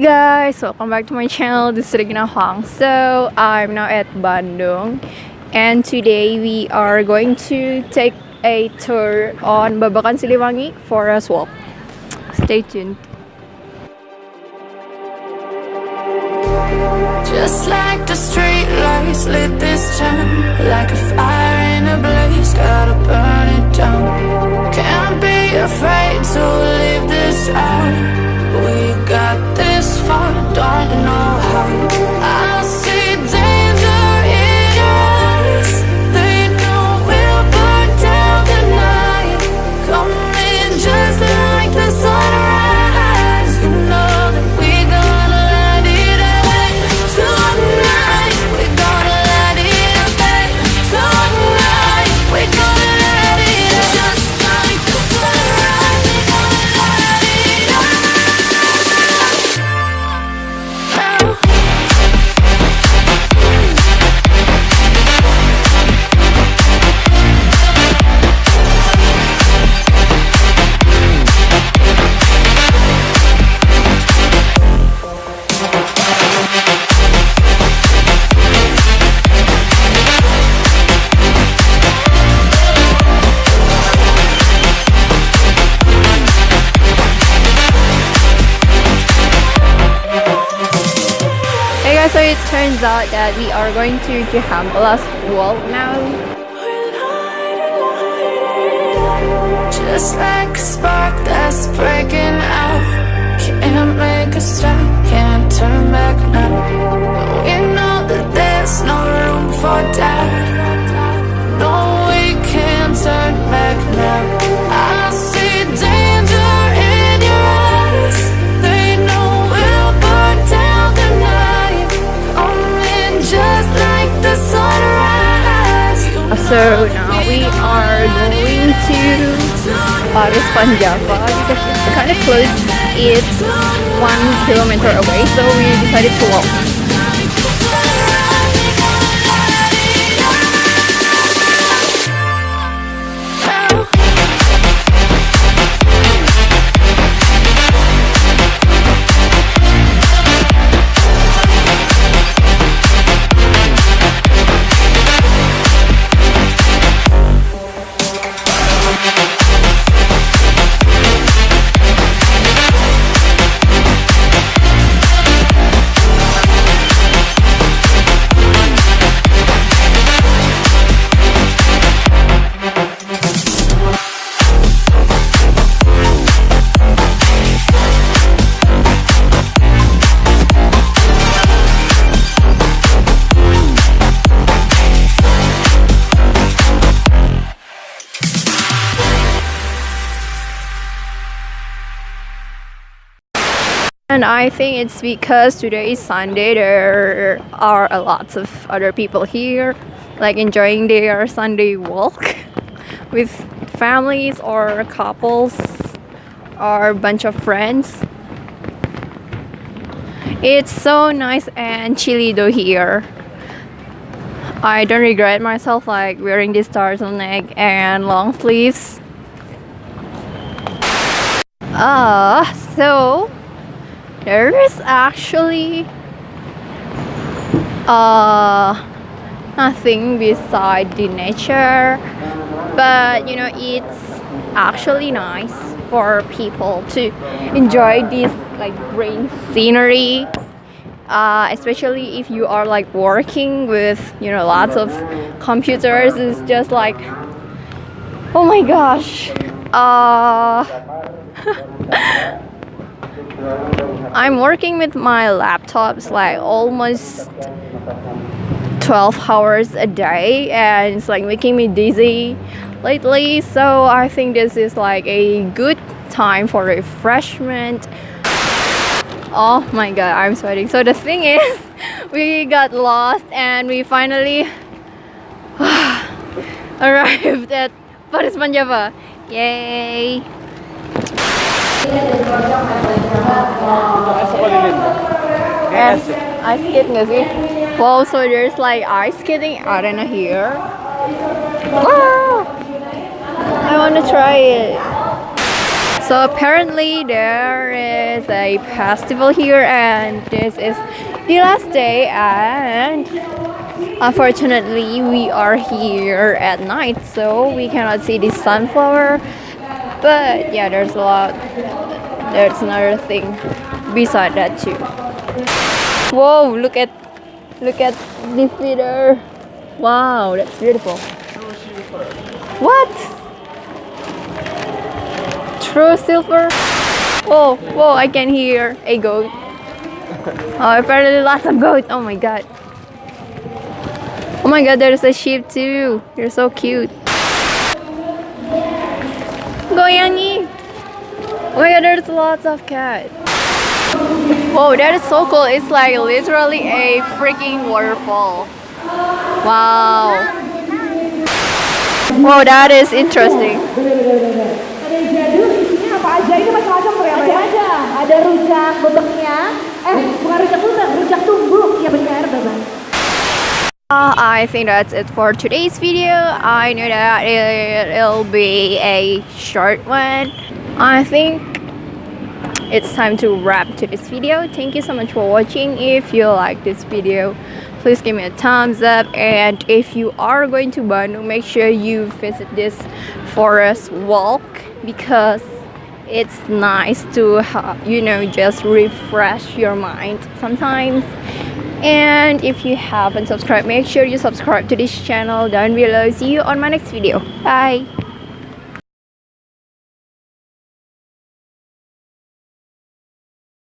Guys, welcome back to my channel. This is Regina Huang. So I'm now at Bandung, and today we are going to take a tour on Babakan Siliwangi for a walk. Stay tuned. Just like the street lights lit this town, like a fire in a blaze, gotta burn it down. Can't be afraid to leave this out. We got this far, don't know how. I see danger in your eyes. They know we'll burn down the night. Coming just like the sunrise. You know that we gonna light it up tonight. We gonna light it up tonight. We gonna light it up just like the sunrise. We gonna light it up. Hey guys, so it turns out that we are going to Cihampelas Ciwalk now. Just like a spark that's breaking out. Can't make a stop, can't turn back now. We know that there's no room for doubt. No, we can't turn back now. I see danger in your eyes. They know we'll burn down the night. Coming just like the sunrise. So now we are going to Paris Panjava because it's kind of close. It's 1 kilometer away, so we decided to walk. And I think it's because today is Sunday, there are a lot of other people here, like enjoying their Sunday walk with families or couples or a bunch of friends. It's so nice and chilly though here. I don't regret myself like wearing this turtleneck and long sleeves. So there is actually nothing beside the nature, but you know, it's actually nice for people to enjoy this like green scenery, especially if you are like working with, you know, lots of computers. It's just like, oh my gosh. I'm working with my laptops like almost 12 hours a day, and it's like making me dizzy lately, so I think this is like a good time for refreshment. Oh my god, I'm sweating. So the thing is, we got lost and we finally arrived at Paris Panjava. Yay! Ice skate nggak sih? Wow, so there's like ice skating arena here. Wow! I want to try it. So So apparently there is a festival here, and this is the last day, and unfortunately we are here at night, so we cannot see the sunflower. But yeah, there's another thing beside that too. Whoa, look at this feeder. Wow, that's beautiful. What? True silver? Whoa, I can hear a goat. Oh, apparently lots of goats. Oh my god. Oh my god, there's a sheep too. They're so cute. Goyangi. Oh my god, there's lots of cats. Whoa, that is so cool. It's like literally a freaking waterfall. Wow. Wow, that is interesting. Ada jadul, isinya apa aja? Ini macam-macam ya, macam-macam. Ada rujak bentuknya, bukan rujak bentuk, rujak tumbuk. Ya benar, Baban. I think that's it for today's video. I know that it'll be a short one. I think it's time to wrap to this video. Thank you so much for watching. If you like this video, please give me a thumbs up, and if you are going to Bandung, make sure you visit this forest walk, because it's nice to just refresh your mind sometimes. And if you haven't subscribed, make sure you subscribe to this channel down below. See you on my next video. Bye.